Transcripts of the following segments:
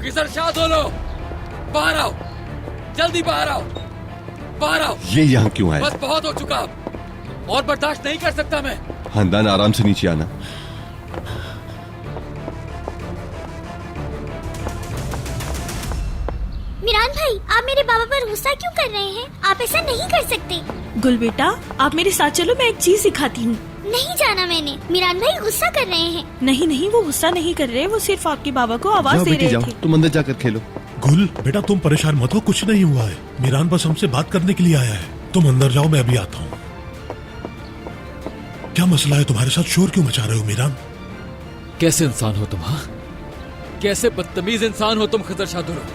खिजर शाह दोलो, बाहर आओ, जल्दी बाहर आओ, बाहर आओ। ये यहाँ क्यों आया? बस बहुत हो चुका अब, और बर्दाश्त नहीं कर सकता मैं। खानदान आराम से नीचे आना। मिरान भाई, आप मेरे बाबा पर गुस्सा क्यों कर रहे हैं? आप ऐसा नहीं कर सकते। गुल बेटा, आप मेरे साथ चलो, मैं एक चीज सिखाती हूँ। नहीं जाना मैंने। मिरान भाई गुस्सा कर रहे हैं। नहीं नहीं, वो गुस्सा नहीं कर रहे, वो सिर्फ आपके बाबा को आवाज जाओ दे बेटी रहे जाओ, थे। तुम अंदर जाकर खेलो। गुल बेटा, तुम परेशान मत हो, कुछ नहीं हुआ है। मीरान बस हमसे बात करने के लिए आया है। तुम अंदर जाओ, मैं अभी आता हूँ। क्या मसला है तुम्हारे साथ? शोर क्यों मचा रहे हो मीरान? कैसे इंसान हो तुम? हाँ, कैसे बदतमीज इंसान हो तुम खिजर शाह दोलो।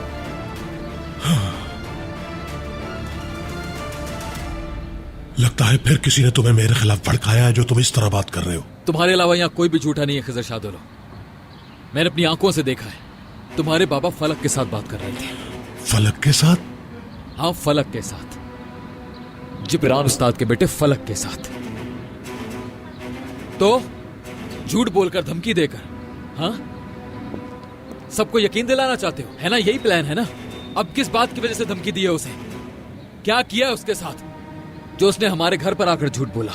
लगता है फिर किसी ने तुम्हें मेरे खिलाफ भड़काया है, जो तुम इस तरह बात कर रहे हो। तुम्हारे अलावा यहाँ कोई भी झूठा नहीं है खिजर शाह दोलो। मैंने अपनी आंखों से देखा है, तुम्हारे बाबा फलक के साथ बात कर रहे थे। फलक के साथ? हाँ, फलक के साथ, जिब्रान उस्ताद के बेटे फलक के साथ। तो झूठ बोलकर, धमकी देकर, हाँ, सबको यकीन दिलाना चाहते हो, है ना? यही प्लान है ना? अब किस बात की वजह से धमकी दी है उसे? क्या किया है उसके साथ जो उसने हमारे घर पर आकर झूठ बोला?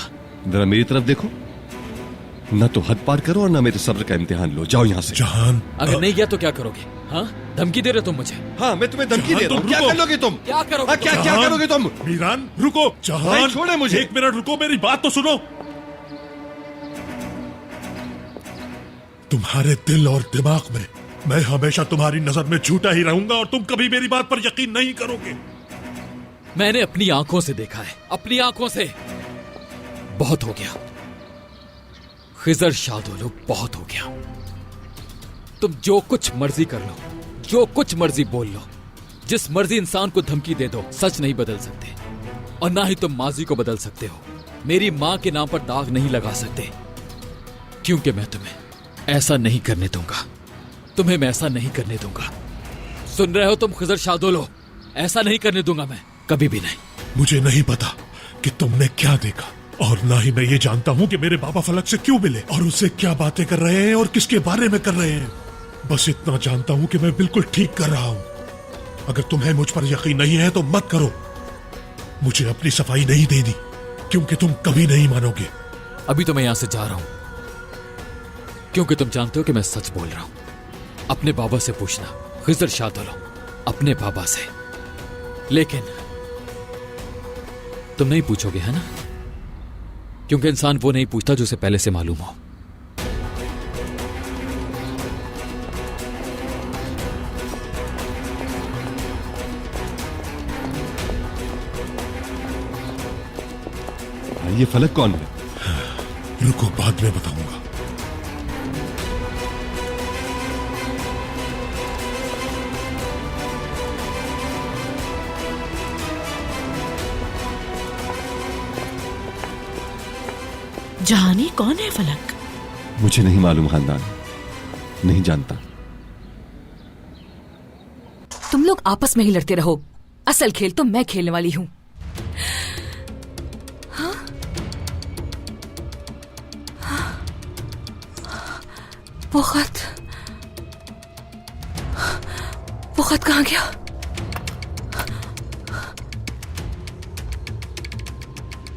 जरा मेरी तरफ देखो, न तो हद पार करो और न मेरे सब्र का इम्तिहान लो। जाओ यहाँ से। जहान, अगर नहीं गया तो क्या करोगे? हाँ, धमकी दे रहे हो तुम मुझे? हाँ, मैं तुम्हें धमकी दे रहा हूँ। क्या रुको। कर लोगे तुम? क्या करोगे? हाँ, क्या क्या करोगे तुम? मीरान रुको। जहान, भाई, छोड़े मुझे। एक मिनट रुको, मेरी बात तो सुनो। तुम्हारे दिल और दिमाग में मैं हमेशा तुम्हारी नजर में झूठा ही रहूंगा और तुम कभी मेरी बात पर यकीन नहीं करोगे। मैंने अपनी आंखों से देखा है, अपनी आंखों से। बहुत हो गया खिजर शाह दोलो, बहुत हो गया। तुम जो कुछ मर्जी कर लो, जो कुछ मर्जी बोल लो, जिस मर्जी इंसान को धमकी दे दो, सच नहीं बदल सकते। और ना ही तुम माजी को बदल सकते हो। मेरी मां के नाम पर दाग नहीं लगा सकते, क्योंकि मैं तुम्हें ऐसा नहीं करने दूंगा। तुम्हें मैं ऐसा नहीं करने दूंगा। सुन रहे हो तुम खिजर शाह दोलो? ऐसा नहीं करने दूंगा मैं, कभी भी नहीं। मुझे नहीं पता कि तुमने क्या देखा, और ना ही मैं ये जानता हूँ कि मेरे बाबा फलक से क्यों मिले और उससे क्या बातें कर रहे हैं और किसके बारे में कर रहे हैं। बस इतना जानता हूँ कि मैं बिल्कुल ठीक कर रहा हूँ। अगर तुम्हें मुझ पर यकीन नहीं है तो मत करो। मुझे अपनी सफाई नहीं देनी, क्योंकि तुम कभी नहीं मानोगे। अभी तो मैं यहां से जा रहा हूं, क्योंकि तुम जानते हो कि मैं सच बोल रहा हूं। अपने बाबा से पूछना खिजर शाह दोलो, अपने बाबा से। लेकिन तुम नहीं पूछोगे, है ना? क्योंकि इंसान वो नहीं पूछता जो उसे पहले से मालूम हो। ये फलक कौन है? रुको, बाद में बताऊंगा। जहानी कौन है फलक? मुझे नहीं मालूम खानदान, नहीं जानता। तुम लोग आपस में ही लड़ते रहो, असल खेल तो मैं खेलने वाली हूँ। वो खत कहाँ गया?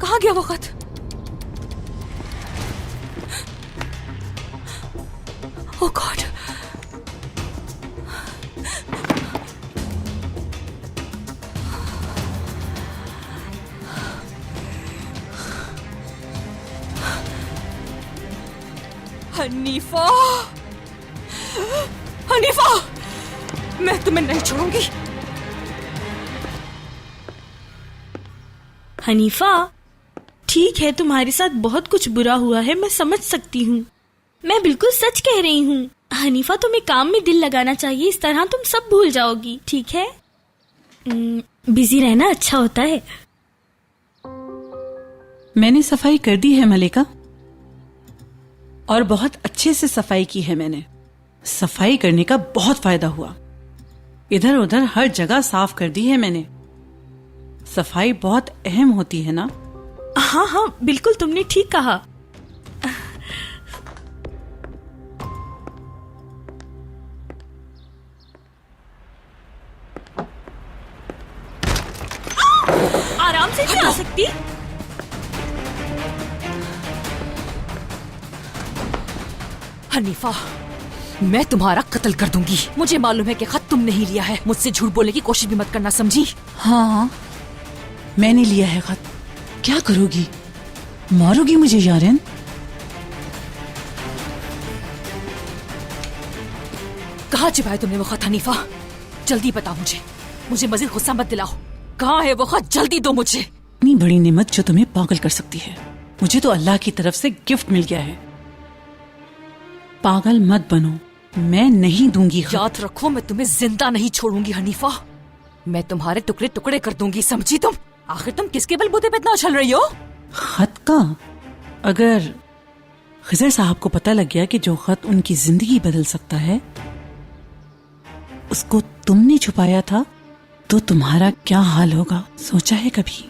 कहाँ गया वो खत? Oh God! हनीफा, हनीफा, मैं तुम्हें नहीं छोड़ूंगी। हनीफा, ठीक है, तुम्हारे साथ बहुत कुछ बुरा हुआ है, मैं समझ सकती हूँ। मैं बिल्कुल सच कह रही हूँ। हनीफा, तुम्हें काम में दिल लगाना चाहिए, इस तरह तुम सब भूल जाओगी, ठीक है? बिजी रहना अच्छा होता है। मैंने सफाई कर दी है मलिका, और बहुत अच्छे से सफाई की है मैंने। सफाई करने का बहुत फायदा हुआ। इधर उधर हर जगह साफ कर दी है मैंने। सफाई बहुत अहम होती है ना? हाँ हाँ, बिल्कुल, तुमने ठीक कहा। आराम से नहीं आ सकती? हनीफा, मैं तुम्हारा कत्ल कर दूंगी। मुझे मालूम है कि खत तुमने ही लिया है। मुझसे झूठ बोलने की कोशिश भी मत करना, समझी? हाँ, मैंने लिया है खत। क्या करोगी? मारोगी मुझे यारन? कहाँ छिपाया तुमने वो खत हनीफा? जल्दी बताओ मुझे। मुझे मजीद गुस्सा मत दिलाओ। कहाँ है वो खत? जल्दी दो मुझे। इतनी बड़ी नेमत जो तुम्हें पागल कर सकती है, मुझे तो अल्लाह की तरफ से गिफ्ट मिल गया है। पागल मत बनो, मैं नहीं दूंगी खत। याद रखो, मैं तुम्हें जिंदा नहीं छोड़ूंगी हनीफा। मैं तुम्हारे टुकड़े टुकड़े कर दूंगी, समझी तुम? आखिर तुम किसके बलबूते पे इतना उछल रही हो? खत का? अगर खिजर साहब को पता लग गया कि जो खत उनकी जिंदगी बदल सकता है उसको तुमने छुपाया था, तो तुम्हारा क्या हाल होगा? सोचा है कभी?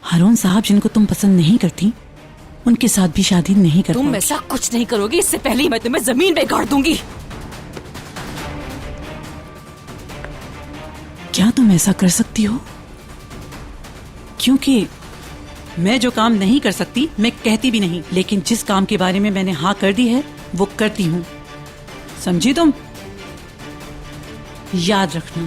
हारून साहब जिनको तुम पसंद नहीं करती, उनके साथ भी शादी नहीं कर तुम पाओगी। ऐसा कुछ नहीं करोगी, इससे पहले ही मैं तुम्हें जमीन पे गाड़ दूंगी। क्या तुम ऐसा कर सकती हो? क्योंकि मैं जो काम नहीं कर सकती मैं कहती भी नहीं, लेकिन जिस काम के बारे में मैंने हाँ कर दी है वो करती हूँ, समझी तुम? याद रखना।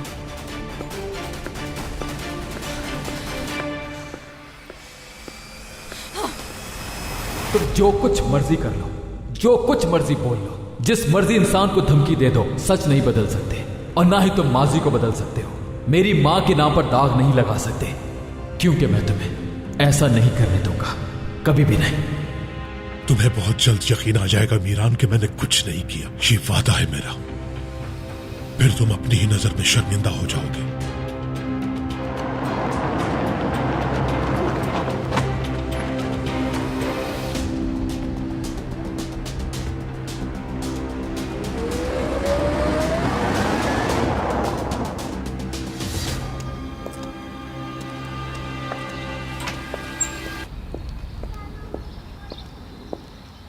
तुम जो कुछ मर्जी कर लो, जो कुछ मर्जी बोल लो, जिस मर्जी इंसान को धमकी दे दो, सच नहीं बदल सकते। और ना ही तुम माजी को बदल सकते हो। मेरी माँ के नाम पर दाग नहीं लगा सकते, क्योंकि मैं तुम्हें ऐसा नहीं करने दूंगा, कभी भी नहीं। तुम्हें बहुत जल्द यकीन आ जाएगा मीरान कि मैंने कुछ नहीं किया। ये वादा है मेरा। फिर तुम अपनी ही नजर में शर्मिंदा हो जाओगे।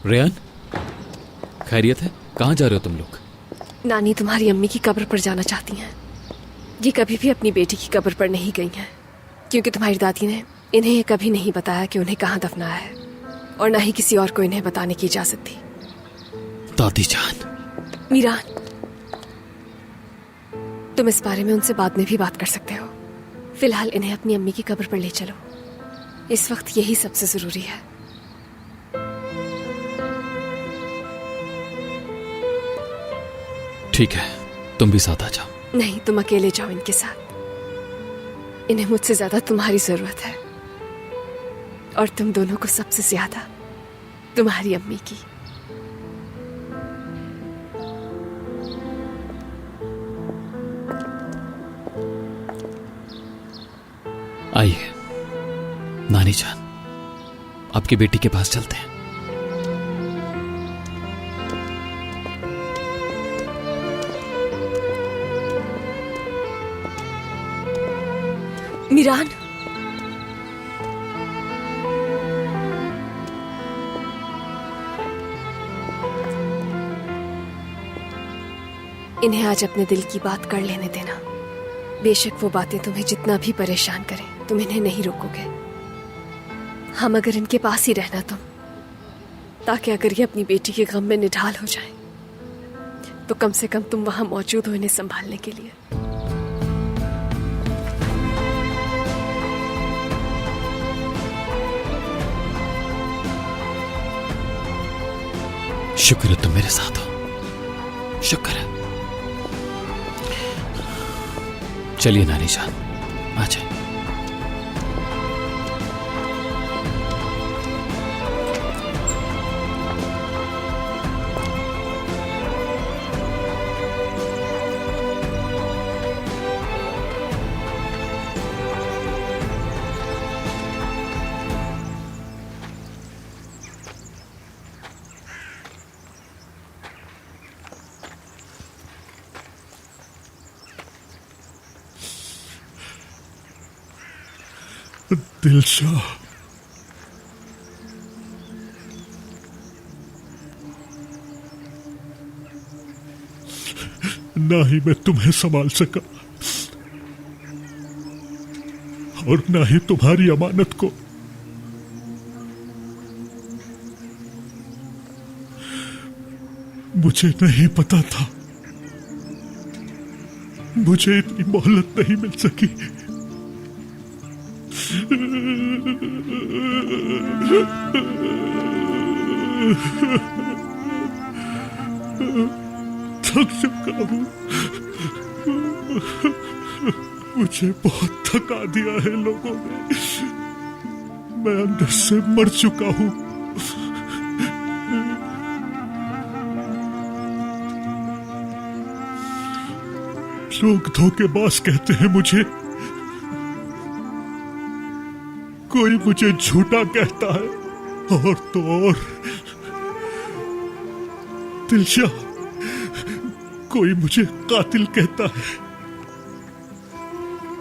रेयान, खैरियत है? कहाँ जा रहे हो तुम लोग? नानी तुम्हारी अम्मी की कब्र पर जाना चाहती हैं। ये कभी भी अपनी बेटी की कब्र पर नहीं गई हैं, क्योंकि तुम्हारी दादी ने इन्हें ये कभी नहीं बताया कि उन्हें कहाँ दफनाया है, और ना ही किसी और को इन्हें बताने की इजाजत थी। दादी जान। मीरान, तुम इस बारे में उनसे बाद में भी बात कर सकते हो। फिलहाल इन्हें अपनी अम्मी की कब्र पर ले चलो। इस वक्त यही सबसे जरूरी है। ठीक है, तुम भी साथ आ जाओ। नहीं, तुम अकेले जाओ इनके साथ। इन्हें मुझसे ज्यादा तुम्हारी जरूरत है, और तुम दोनों को सबसे ज्यादा तुम्हारी अम्मी की। आइए नानी जान, आपकी बेटी के पास चलते हैं। मीरान, इन्हें आज अपने दिल की बात कर लेने देना। बेशक वो बातें तुम्हें जितना भी परेशान करें, तुम इन्हें नहीं रोकोगे। हम अगर इनके पास ही रहना तुम, ताकि अगर ये अपनी बेटी के गम में निढाल हो जाए, तो कम से कम तुम वहां मौजूद हो इन्हें संभालने के लिए। शुक्र है तुम मेरे साथ हो, शुक्र है। चलिए नानी जान, आ जाए। दिलशाह, ना ही मैं तुम्हें संभाल सका और ना ही तुम्हारी अमानत को। मुझे नहीं पता था, मुझे इतनी मोहलत नहीं मिल सकी। थक चुका हूं, मुझे बहुत थका दिया है लोगों ने। मैं अंदर से मर चुका हूं। लोग धोखेबाज कहते हैं मुझे, कोई मुझे झूठा कहता है, और तो और दिलशाह, कोई मुझे कातिल कहता है।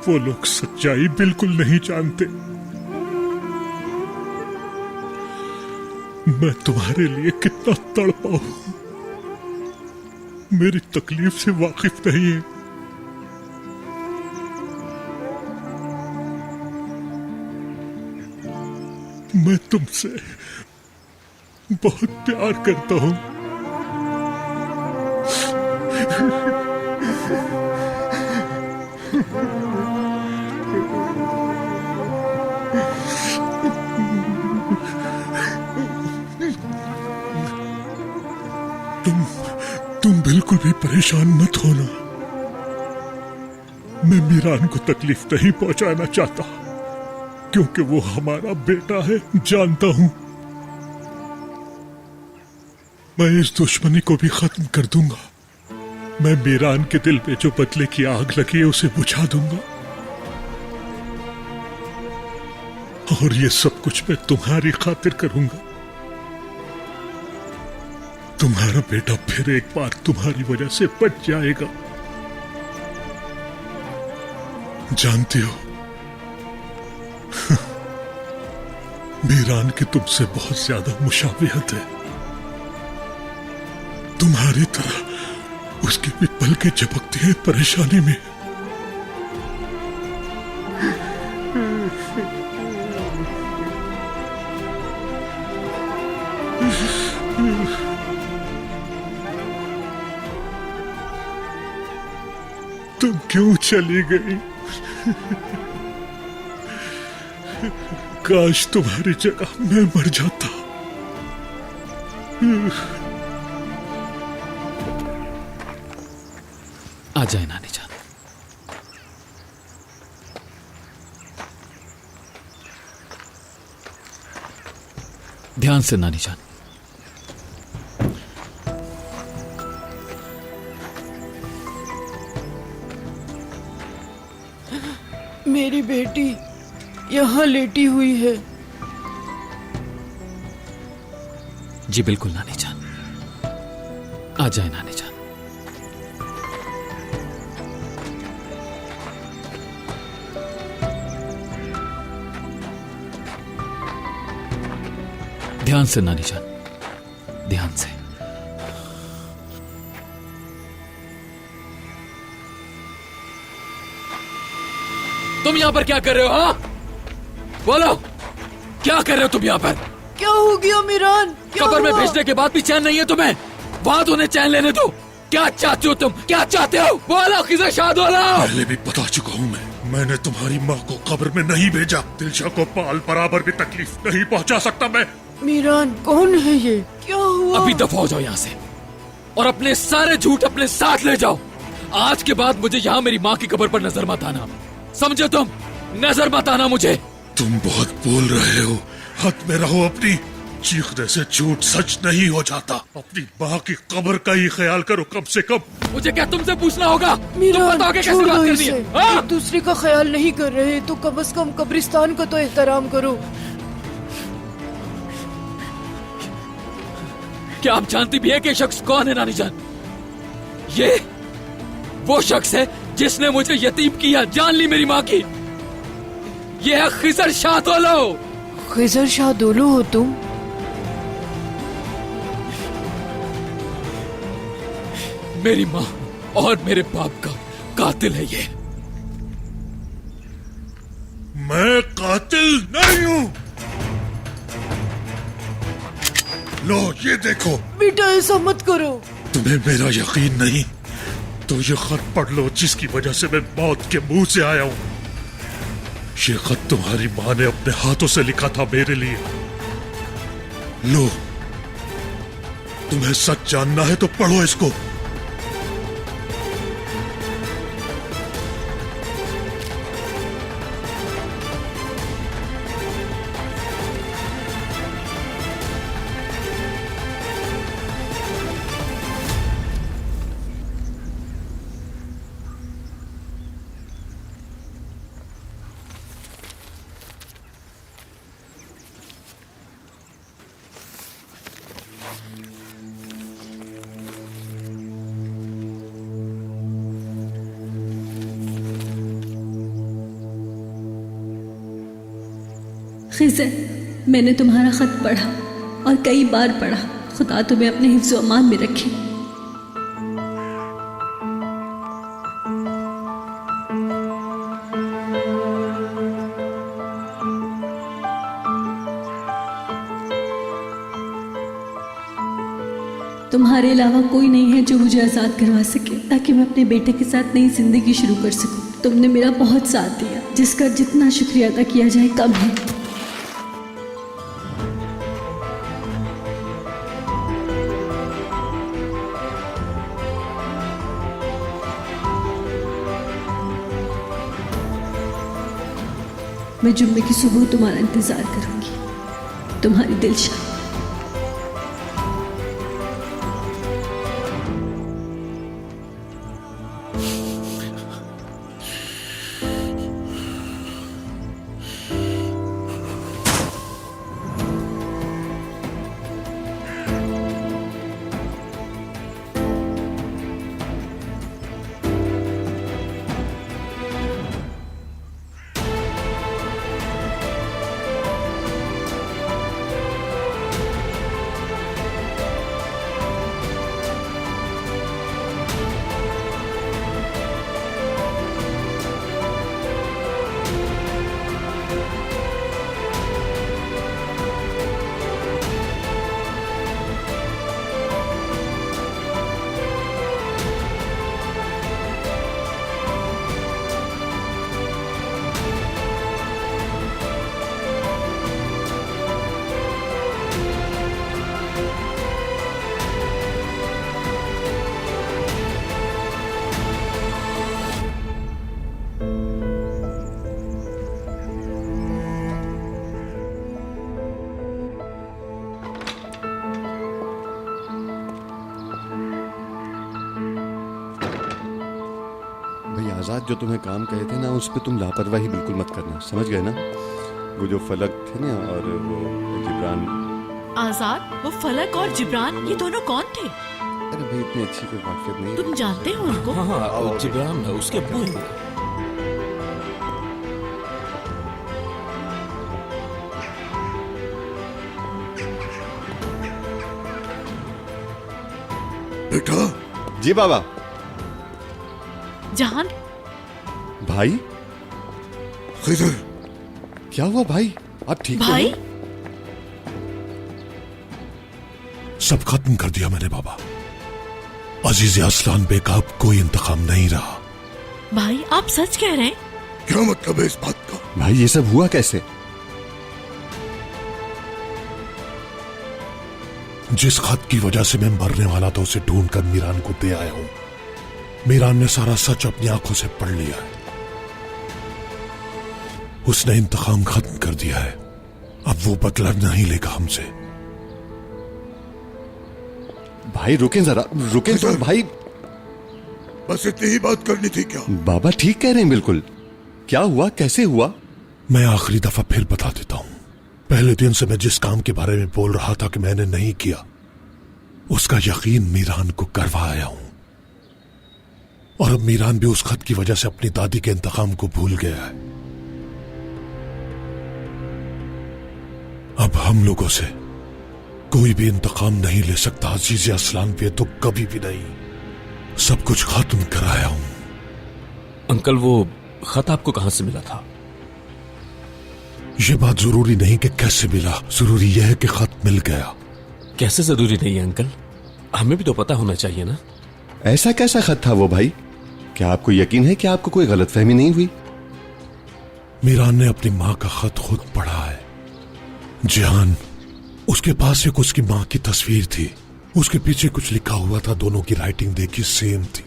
वो लोग सच्चाई बिल्कुल नहीं जानते। मैं तुम्हारे लिए कितना तड़पा हूं, मेरी तकलीफ से वाकिफ नहीं है। मैं तुमसे बहुत प्यार करता हूं। तुम बिल्कुल भी परेशान मत होना। मैं मीरान को तकलीफ नहीं पहुंचाना चाहता, क्योंकि वो हमारा बेटा है। जानता हूं मैं इस दुश्मनी को भी खत्म कर दूंगा। मैं मीरान के दिल पे जो बदले की आग लगी है उसे बुझा दूंगा, और ये सब कुछ मैं तुम्हारी खातिर करूंगा। तुम्हारा बेटा फिर एक बार तुम्हारी वजह से बच जाएगा। जानती हो, मीरान की तुमसे बहुत ज्यादा मुशाबिहत है। तुम्हारी तरह उसकी भी पलकें झपकती हैं परेशानी में। तुम क्यों चली गई? काश तुम्हारी जगह मैं मर जाता। आ जाए नानी जान। ध्यान से नानी जान। मेरी बेटी यहाँ लेटी हुई है। जी बिल्कुल नानी जान, आ जाए नानी जान। ध्यान से नानी जान, ध्यान से। तुम यहां पर क्या कर रहे हो? हाँ, बोलो, क्या कर रहे हो तुम यहाँ पर? क्या हो गया मीरान? कब्र में भेजने के बाद भी चैन नहीं है तुम्हें? वहां तो उन्हें चैन लेने दो। क्या चाहते हो तुम? क्या चाहते हो? बोलो, किसे शाद हो रहा हो? पहले भी बता चुका हूँ मैंने तुम्हारी माँ को कब्र में नहीं भेजा। दिलशा को पाल बराबर भी तकलीफ नहीं पहुँचा सकता मैं। मीरान कौन है ये? क्या हुआ? अभी दफा हो जाओ यहाँ से और अपने सारे झूठ अपने साथ ले जाओ। आज के बाद मुझे यहाँ मेरी माँ की कब्र पर नजर मत आना, समझे तुम? नजर मत आना मुझे। तुम बहुत बोल रहे हो, हद में रहो अपनी। चीखने से झूठ सच नहीं हो जाता। अपनी माँ की कब्र का ही ख्याल करो कम से कम। मुझे क्या तुमसे पूछना होगा? तुम मीरान बताओगे कैसे छोड़ बात दो करनी इसे। है? हाँ? एक दूसरे का ख्याल नहीं कर रहे तो कम से कम कब्रिस्तान का तो एहतराम करो। क्या आप जानती भी है कि शख्स कौन है नानी जान? ये वो शख्स है जिसने मुझे यतीम किया, जान ली मेरी माँ की। ये है खिजर शाह दोलो। खिजर शाह दोलो हो तुम? मेरी माँ और मेरे बाप का कातिल है ये। मैं कातिल नहीं हूं। लो ये देखो। बेटा ऐसा मत करो। तुम्हें मेरा यकीन नहीं तो ये खत पढ़ लो जिसकी वजह से मैं मौत के मुंह से आया हूं। ये खत तुम्हारी मां ने अपने हाथों से लिखा था मेरे लिए। लो, तुम्हें सच जानना है तो पढ़ो इसको। खिज़र, मैंने तुम्हारा खत पढ़ा और कई बार पढ़ा। खुदा तुम्हें अपने हिफ्ज़ व अमान में रखे। तुम्हारे अलावा कोई नहीं है जो मुझे आज़ाद करवा सके ताकि मैं अपने बेटे के साथ नई जिंदगी शुरू कर सकूं। तुमने मेरा बहुत साथ दिया, जिसका जितना शुक्रिया अदा किया जाए कम है। मैं जुम्मे की सुबह तुम्हारा इंतजार करूंगी। तुम्हारी दिलशाद। आजाद, जो तुम्हें काम कहे थे ना उस पे तुम लापरवाही बिल्कुल मत करना, समझ गए ना? वो जो फलक थे ना और वो जिब्रान। आजाद, वो फलक और जिब्रान ये दोनों कौन थे? अरे भाई इतनी अच्छी कोई वाकियत नहीं। तुम जानते हो उनको? हाँ, जिब्रान उसके अब्बू हैं। बेटा। जी बाबा। जहान भाई। खिज़र, क्या हुआ भाई? आप ठीक भाई? सब खत्म कर दिया मैंने बाबा। अजीज असलान बे का अब कोई इंतकाम नहीं रहा। भाई आप सच कह रहे हैं? क्या मतलब है इस बात का? भाई ये सब हुआ कैसे? जिस खत की वजह से मैं मरने वाला था उसे ढूंढकर मीरान को दे आया हूं। मीरान ने सारा सच अपनी आंखों से पढ़ लिया है। उसने इंतकाम खत्म कर दिया है। अब वो बदला नहीं लेगा हमसे। भाई रुकें जरा, रुकें तो भाई। बस इतनी ही बात करनी थी क्या? बाबा ठीक कह रहे हैं बिल्कुल। क्या हुआ, कैसे हुआ? मैं आखिरी दफा फिर बता देता हूं। पहले दिन से मैं जिस काम के बारे में बोल रहा था कि मैंने नहीं किया, उसका यकीन मीरान को करवा आया हूं। और अब मीरान भी उस खत की वजह से अपनी दादी के इंतकाम को भूल गया है। अब हम लोगों से कोई भी इंतकाम नहीं ले सकता अजीज असलान पे, तो कभी भी नहीं। सब कुछ खत्म कराया हूं। अंकल वो खत आपको कहां से मिला था? ये बात जरूरी नहीं कि कैसे मिला, जरूरी यह है कि खत मिल गया। कैसे जरूरी नहीं है अंकल? हमें भी तो पता होना चाहिए ना। ऐसा कैसा खत था वो भाई? क्या आपको यकीन है कि आपको कोई गलतफहमी नहीं हुई? मीरान ने अपनी माँ का खत खुद पढ़ा है। जिहान, उसके पास एक उसकी माँ की तस्वीर थी, उसके पीछे कुछ लिखा हुआ था, दोनों की राइटिंग देखी सेम थी।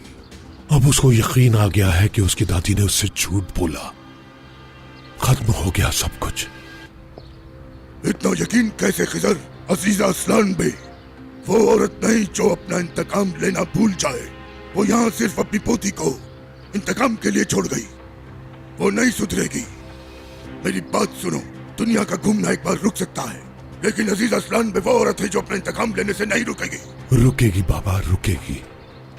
अब उसको यकीन आ गया है कि उसकी दादी ने उससे झूठ बोला। खत्म हो गया सब कुछ। इतना यकीन कैसे खिजर? अजीजा असलान बे वो औरत नहीं जो अपना इंतकाम लेना भूल जाए। वो यहाँ सिर्फ अपनी पोती को इंतकाम के लिए छोड़ गई। वो नहीं सुधरेगी। मेरी बात सुनो, दुनिया का घूमना एक बार रुक सकता है, लेकिन अजीजा असलान बे वो औरत है जो अपना इंतकाम लेने से नहीं रुकेगी। रुकेगी बाबा, रुकेगी।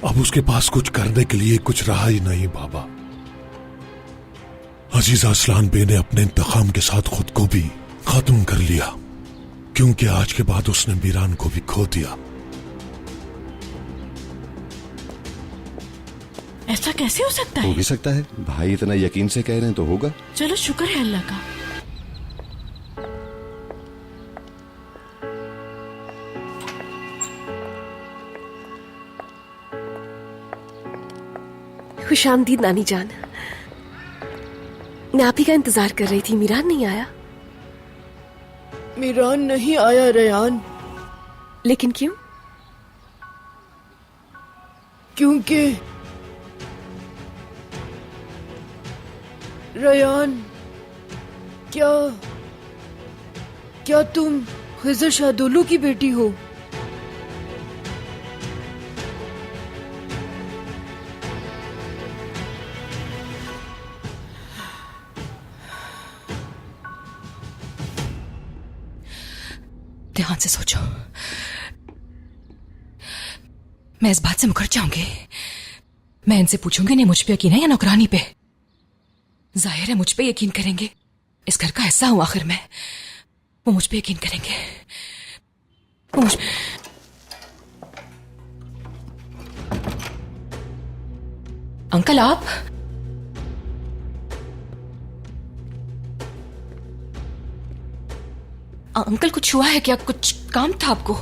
अब उसके पास कुछ करने के लिए कुछ रहा ही नहीं बाबा। अजीजा असलान बे ने अपने इंतकाम के साथ खुद को भी खत्म कर लिया, क्योंकि आज के बाद उसने मीरान को भी खो दिया। ऐसा कैसे हो सकता हो है? भी सकता है, भाई इतना यकीन से कह रहे हैं तो होगा। चलो शुक्र है अल्लाह का। खुशामदीद नानी जान। मैं आप ही का इंतजार कर रही थी, मीरान नहीं आया। मीरान नहीं आया रेयान। लेकिन क्यों? क्योंकि रेयान, क्या तुम खिजर शाहदोलू की बेटी हो? ध्यान से सोचो। मैं इस बात से मुकर जाऊंगी। मैं इनसे पूछूंगी नहीं मुझ पे यकीन है या नौकरानी पे। जाहिर है मुझ पे यकीन करेंगे, इस घर का हिस्सा हूं आखिर मैं। वो मुझ पे यकीन करेंगे। वो मुझ अंकल आप? अंकल कुछ हुआ है क्या? कुछ काम था आपको?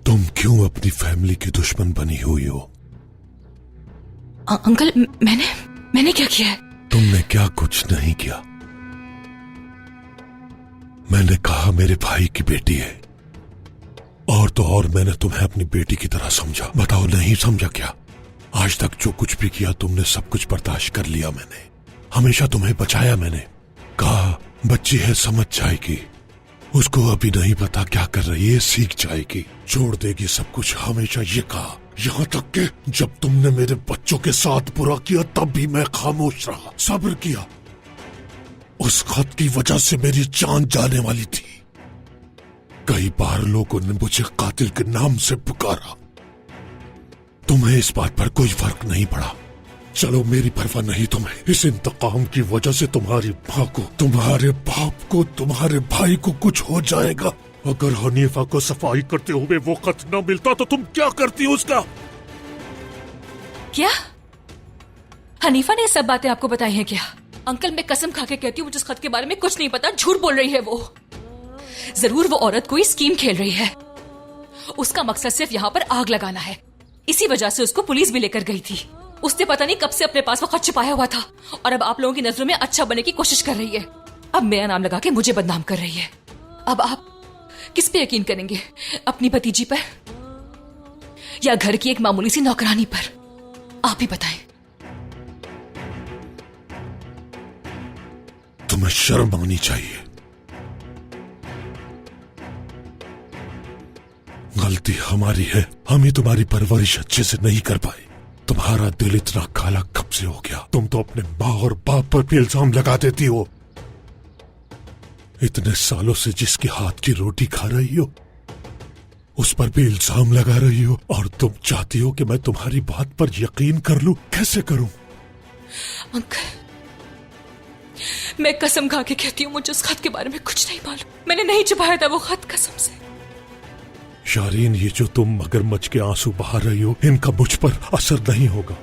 तुम क्यों अपनी फैमिली की दुश्मन बनी हुई हो? अंकल मैंने क्या किया है? तुमने क्या कुछ नहीं किया। मैंने कहा मेरे भाई की बेटी है, और तो और मैंने तुम्हें अपनी बेटी की तरह समझा। बताओ नहीं समझा क्या? आज तक जो कुछ भी किया तुमने सब कुछ बर्दाश्त कर लिया। मैंने हमेशा तुम्हें बचाया। मैंने कहा बच्ची है, समझ जाएगी। उसको अभी नहीं पता क्या कर रही है, सीख जाएगी, छोड़ देगी सब कुछ। हमेशा ये कहा, यहाँ तक कि जब तुमने मेरे बच्चों के साथ बुरा किया तब भी मैं खामोश रहा, सब्र किया। उस खत की वजह से मेरी जान जाने वाली थी। कई बार लोगों ने मुझे कातिल के नाम से पुकारा। तुम्हें इस बात पर कोई फर्क नहीं पड़ा। चलो मेरी परवाह नहीं तुम्हें। इस इंतकाम की वजह से तुम्हारी माँ को, तुम्हारे बाप को, तुम्हारे भाई को कुछ हो जाएगा। अगर हनीफा को सफाई करते हुए वो खत न मिलता तो तुम क्या करती उसका? क्या हनीफा ने ये सब बातें आपको बताई हैं क्या? अंकल मैं कसम खा के कहती हूँ मुझे इस खत के बारे में कुछ नहीं पता। झूठ बोल रही है वो। जरूर वो औरत कोई स्कीम खेल रही है। उसका मकसद सिर्फ यहाँ पर आग लगाना है। इसी वजह से उसको पुलिस भी लेकर गई थी। उसने पता नहीं कब से अपने पास वो खत छिपाया हुआ था, और अब आप लोगों की नजरों में अच्छा बनने की कोशिश कर रही है। अब मेरा नाम लगा के मुझे बदनाम कर रही है। अब आप किस पे यकीन करेंगे? अपनी भतीजी पर या घर की एक मामूली सी नौकरानी पर? आप ही बताएं। तुम्हें शर्म आनी चाहिए। गलती हमारी है। हम ही तुम्हारी परवरिश अच्छे से नहीं कर पाए। तुम्हारा दिल इतना काला कब से हो गया? तुम तो अपने माँ और बाप पर भी इल्जाम लगा देती हो। इतने सालों से जिसके हाथ की रोटी खा रही हो उस पर भी इल्जाम लगा रही हो, और तुम चाहती हो कि मैं तुम्हारी बात पर यकीन कर लूं। कैसे करूं? अंकल मैं कसम खा के कहती हूँ मुझे उस खत के बारे में कुछ नहीं मालूम। मैंने नहीं छुपाया था वो खत, कसम से। शारीन, ये जो तुम मगरमच्छ के आंसू बहा रही हो, इनका मुझ पर असर नहीं होगा।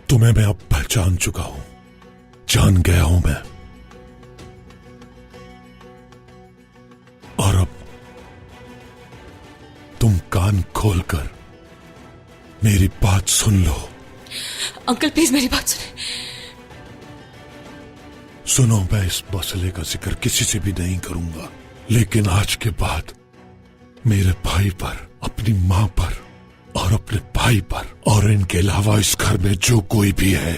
तुम्हें मैं अब पहचान चुका हूं, जान गया हूं मैं। और अब तुम कान खोलकर मेरी बात सुन लो। अंकल प्लीज मेरी बात सुने। सुनो, मैं इस मसले का जिक्र किसी से भी नहीं करूंगा, लेकिन आज के बाद मेरे भाई पर, अपनी मां पर और अपने भाई पर और इनके अलावा इस घर में जो कोई भी है,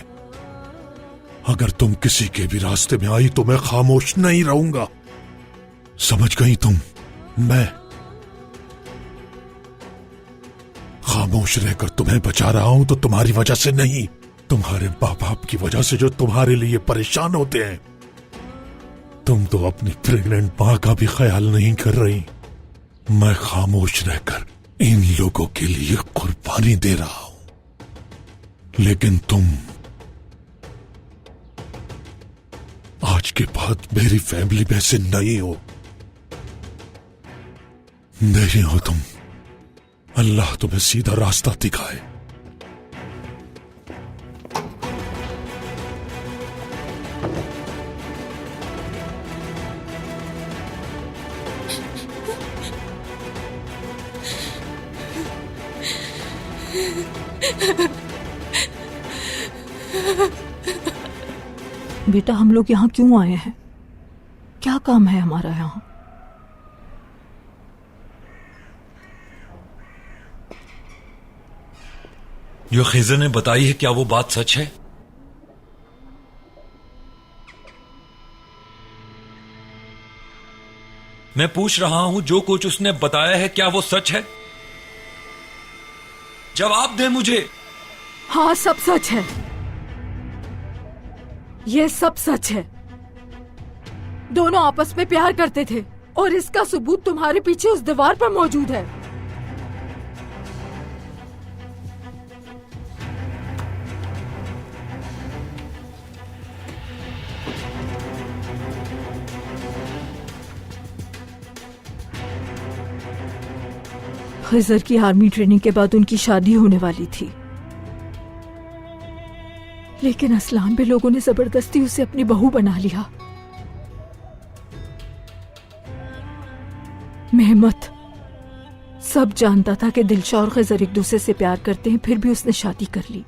अगर तुम किसी के भी रास्ते में आई तो मैं खामोश नहीं रहूंगा। समझ गई तुम? मैं खामोश रहकर तुम्हें बचा रहा हूं तो तुम्हारी वजह से नहीं, तुम्हारे माँ बाप की वजह से, जो तुम्हारे लिए परेशान होते हैं। तुम तो अपनी प्रेग्नेंट मां का भी ख्याल नहीं कर रही। मैं खामोश रहकर इन लोगों के लिए कुर्बानी दे रहा हूं, लेकिन तुम आज के बाद मेरी फैमिली में से नहीं हो। नहीं हो तुम। अल्लाह तुम्हें सीधा रास्ता दिखाए। बेटा, हम लोग यहाँ क्यों आए हैं? क्या काम है हमारा यहाँ? जो खिजर ने बताई है, क्या वो बात सच है? मैं पूछ रहा हूं, जो कुछ उसने बताया है क्या वो सच है? जवाब दे मुझे। हाँ, सब सच है। ये सब सच है। दोनों आपस में प्यार करते थे और इसका सबूत तुम्हारे पीछे उस दीवार पर मौजूद है। खिजर की आर्मी ट्रेनिंग के बाद उनकी शादी होने वाली थी, लेकिन असलान पे लोगों ने जबरदस्ती उसे अपनी बहू बना लिया। मेहमत सब जानता था कि दिलशा और खिजर एक दूसरे से प्यार करते हैं, फिर भी उसने शादी कर ली।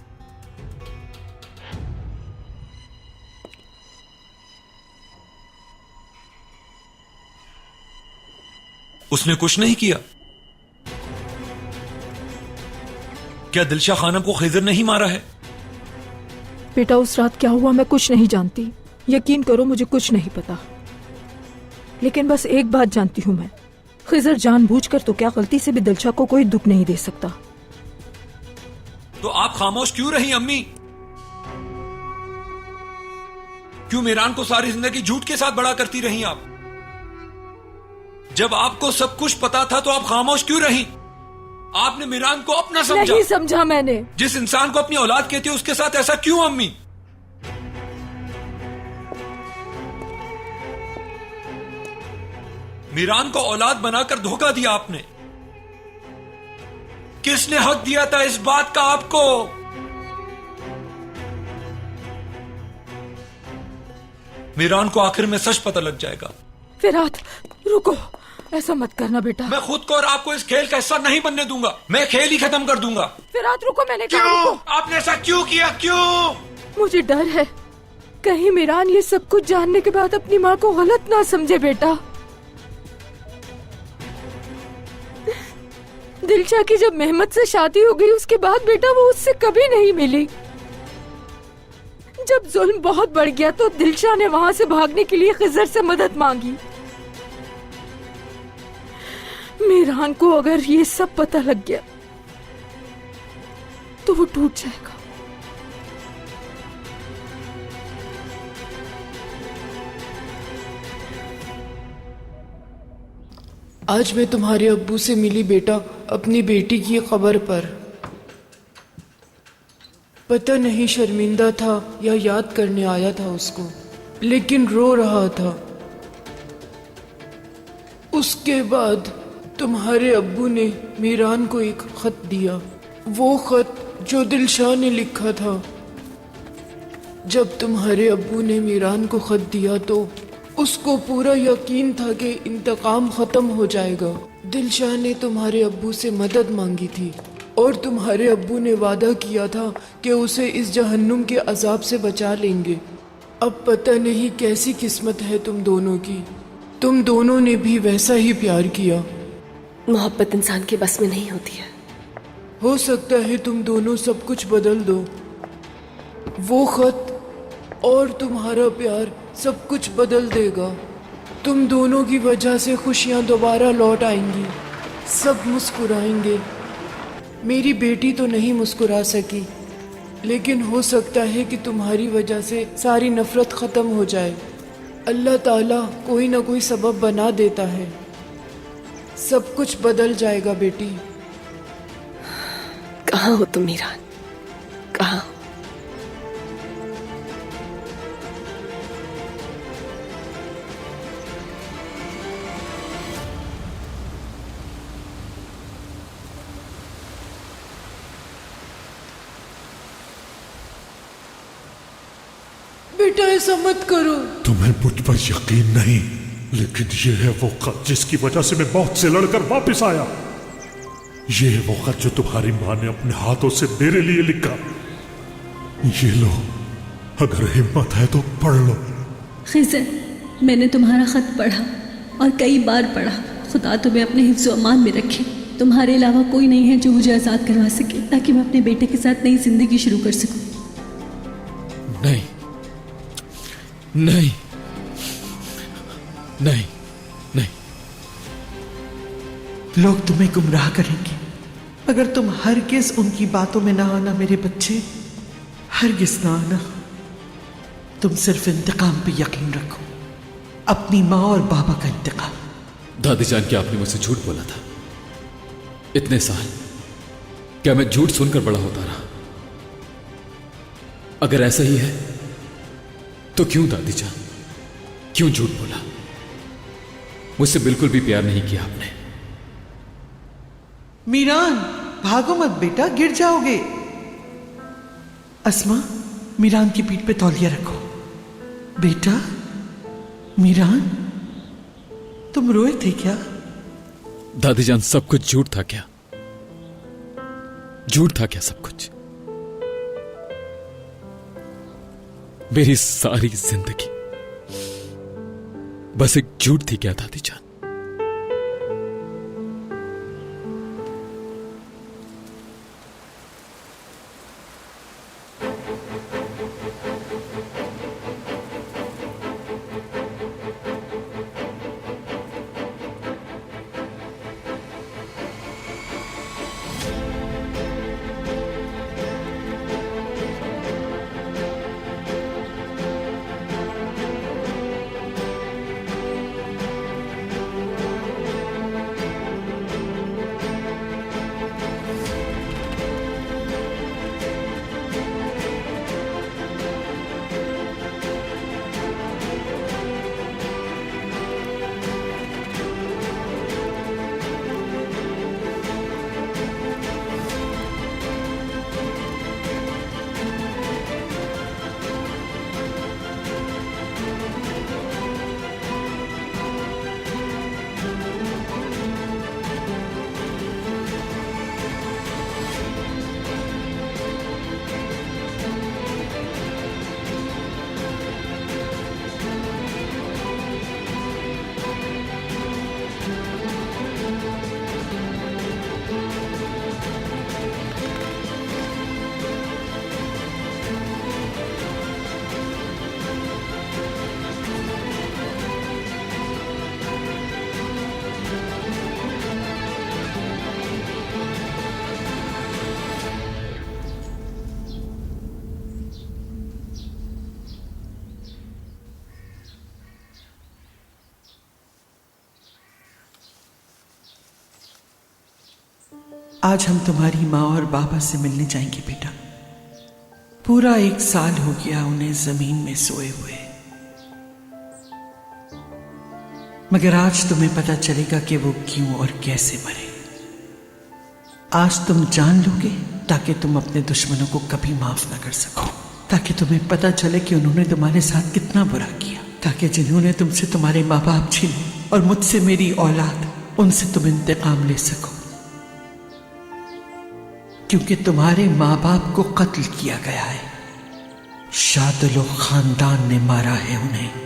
उसने कुछ नहीं किया? क्या दिलशा खानम को खिजर नहीं मारा है? बेटा, उस रात क्या हुआ मैं कुछ नहीं जानती। यकीन करो, मुझे कुछ नहीं पता। लेकिन बस एक बात जानती हूं मैं, खिजर जानबूझकर तो क्या गलती से भी दिलशा को कोई दुख नहीं दे सकता। तो आप खामोश क्यों रही अम्मी? क्यों मीरान को सारी जिंदगी झूठ के साथ बड़ा करती रही आप? जब आपको सब कुछ पता था तो आप खामोश क्यों रही? आपने मीरान को अपना समझा। नहीं समझा मैंने। जिस इंसान को अपनी औलाद कहती है उसके साथ ऐसा क्यों अम्मी? मीरान को औलाद बनाकर धोखा दिया आपने। किसने हक दिया था इस बात का आपको? मीरान को आखिर में सच पता लग जाएगा। फिरात, रुको, ऐसा मत करना बेटा। मैं खुद को और आपको इस खेल का हिस्सा नहीं बनने दूंगा। मैं खेल ही खत्म कर दूंगा। फिरात रुको, मैंने कहा क्यों? रुको। आपने ऐसा क्यों किया? क्यों? मुझे डर है कहीं मीरान ये सब कुछ जानने के बाद अपनी माँ को गलत ना समझे। बेटा, दिलशा की जब मेहमत से शादी हो गई उसके बाद बेटा वो उससे कभी नहीं मिली। जब जुल्म बहुत बढ़ गया तो दिलशा ने वहां से भागने के लिए खिजर से मदद मांगी। मीरान को अगर ये सब पता लग गया तो वो टूट जाएगा। आज मैं तुम्हारे अब्बू से मिली बेटा, अपनी बेटी की खबर पर। पता नहीं शर्मिंदा था या याद करने आया था उसको, लेकिन रो रहा था। उसके बाद तुम्हारे अब्बू ने मीरान को एक खत दिया, वो खत जो दिलशाह ने लिखा था। जब तुम्हारे अब्बू ने मीरान को खत दिया तो उसको पूरा यकीन था कि इंतकाम खत्म हो जाएगा। दिलशाह ने तुम्हारे अब्बू से मदद मांगी थी और तुम्हारे अब्बू ने वादा किया था कि उसे इस जहन्नुम के अजाब से बचा लेंगे। अब पता नहीं कैसी किस्मत है तुम दोनों की, तुम दोनों ने भी वैसा ही प्यार किया। मोहब्बत इंसान के बस में नहीं होती है। हो सकता है तुम दोनों सब कुछ बदल दो। वो खत और तुम्हारा प्यार सब कुछ बदल देगा। तुम दोनों की वजह से खुशियां दोबारा लौट आएंगी, सब मुस्कुराएंगे। मेरी बेटी तो नहीं मुस्कुरा सकी, लेकिन हो सकता है कि तुम्हारी वजह से सारी नफरत खत्म हो जाए। अल्लाह ताला कोई ना कोई सबब बना देता है, सब कुछ बदल जाएगा बेटी। कहाँ हो तुम मीरान, कहाँ हो? बेटा ऐसा मत करो। तुम्हें मुझ पर यकीन नहीं, लेकिन ये है वो खत जिसकी वजह से मैं मौत से लड़कर वापस आया। ये है वो खत जो तुम्हारी माँ ने अपने हाथों से मेरे लिए लिखा। ये लो, अगर हिम्मत है तो पढ़ लो। खिज़र, मैंने तुम्हारा खत पढ़ा और कई बार पढ़ा। खुदा तुम्हें अपने हिफ्ज़ व अमान में रखे। तुम्हारे अलावा कोई नहीं है जो मुझे आज़ाद करवा सके, ताकि मैं अपने बेटे के साथ नई जिंदगी शुरू कर सकूं। नहीं नहीं नहीं नहीं। लोग तुम्हें गुमराह करेंगे अगर तुम हरगिज उनकी बातों में ना आना मेरे बच्चे, हरगिज ना आना। तुम सिर्फ इंतकाम पे यकीन रखो, अपनी माँ और बाबा का इंतकाम। दादी जान, क्या आपने मुझसे झूठ बोला था? इतने साल क्या मैं झूठ सुनकर बड़ा होता रहा? अगर ऐसा ही है तो क्यों दादी जान, क्यों झूठ बोला? मुझसे बिल्कुल भी प्यार नहीं किया आपने। मीरान, भागो मत बेटा, गिर जाओगे। अस्मा, मीरान की पीठ पे तौलिया रखो। बेटा, मीरान, तुम रोए थे क्या? दादी जान, सब कुछ झूठ था क्या? झूठ था क्या सब कुछ? मेरी सारी जिंदगी बस एक झूठ थी क्या दादी जान? आज हम तुम्हारी माँ और बाबा से मिलने जाएंगे बेटा। पूरा 1 साल हो गया उन्हें जमीन में सोए हुए। मगर आज तुम्हें पता चलेगा कि वो क्यों और कैसे मरे। आज तुम जान लोगे ताकि तुम अपने दुश्मनों को कभी माफ ना कर सको, ताकि तुम्हें पता चले कि उन्होंने तुम्हारे साथ कितना बुरा किया, ताकि जिन्होंने तुमसे तुम्हारे माँ बाप छीने और मुझसे मेरी औलाद, उनसे तुम इंतकाम ले सको। क्योंकि तुम्हारे माँ बाप को कत्ल किया गया है, शादुल खानदान ने मारा है उन्हें।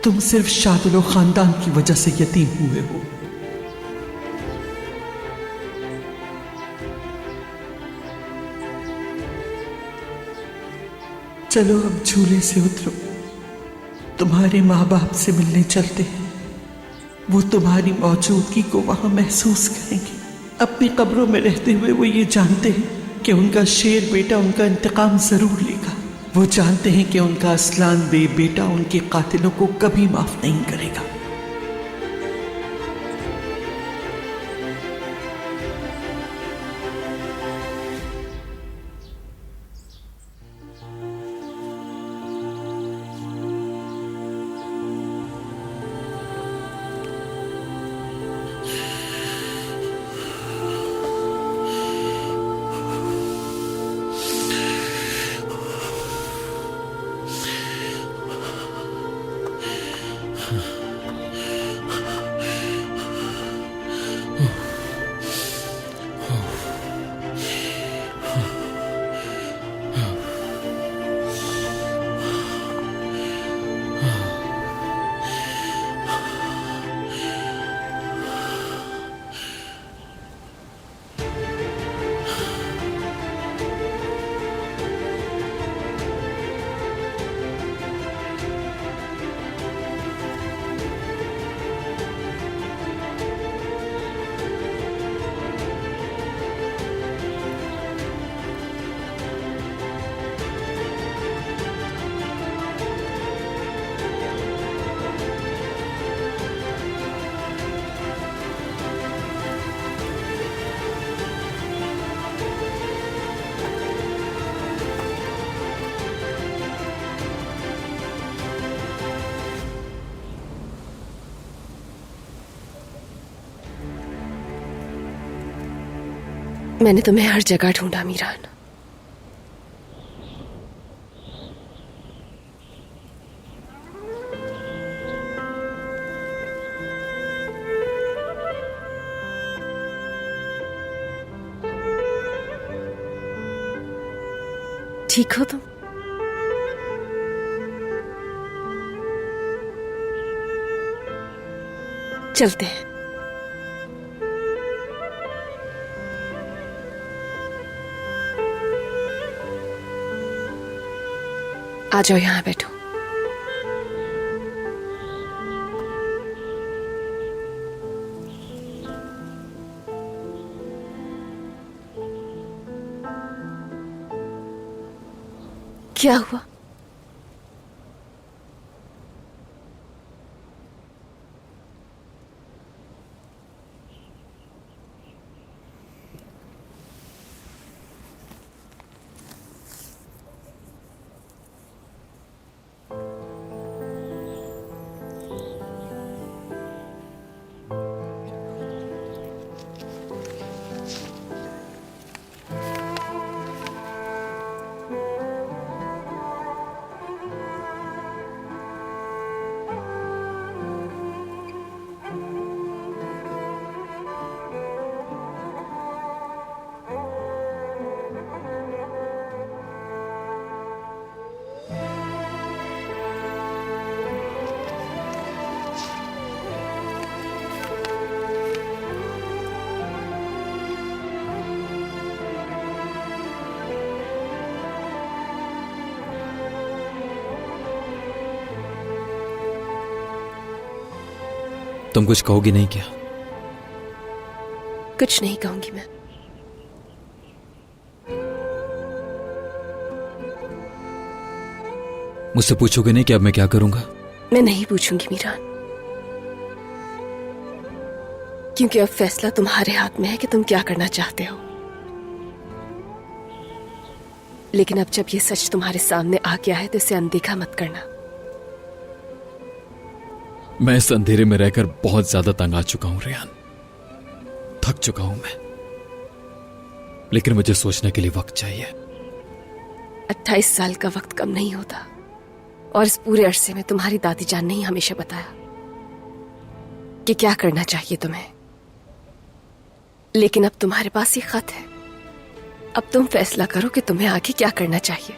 तुम सिर्फ शादुल खानदान की वजह से यतीम हुए हो। चलो अब झूले से उतरो, तुम्हारे माँ बाप से मिलने चलते हैं। वो तुम्हारी मौजूदगी को वहां महसूस करेंगे। अपनी कब्रों में रहते हुए वो ये जानते हैं कि उनका शेर बेटा उनका इंतकाम जरूर लेगा। वो जानते हैं कि उनका असलान बेटा उनके कातिलों को कभी माफ नहीं करेगा। मैंने तुम्हें हर जगह ढूंढा मीरान। ठीक हो तुम? चलते हैं। आ जाओ, यहां बैठो। क्या हुआ? तुम कुछ कहोगी नहीं क्या? कुछ नहीं कहूंगी मैं। मुझसे पूछोगे नहीं कि अब मैं क्या करूंगा? मैं नहीं पूछूंगी मीरान, क्योंकि अब फैसला तुम्हारे हाथ में है कि तुम क्या करना चाहते हो। लेकिन अब जब ये सच तुम्हारे सामने आ गया है तो इसे अनदेखा मत करना। मैं इस अंधेरे में रहकर बहुत ज्यादा तंग आ चुका हूं रेहान, थक चुका हूं मैं, लेकिन मुझे सोचने के लिए वक्त चाहिए। 28 साल का वक्त कम नहीं होता, और इस पूरे अरसे में तुम्हारी दादी जान ने ही हमेशा बताया कि क्या करना चाहिए तुम्हें। लेकिन अब तुम्हारे पास ये खत है, अब तुम फैसला करो कि तुम्हें आगे क्या करना चाहिए।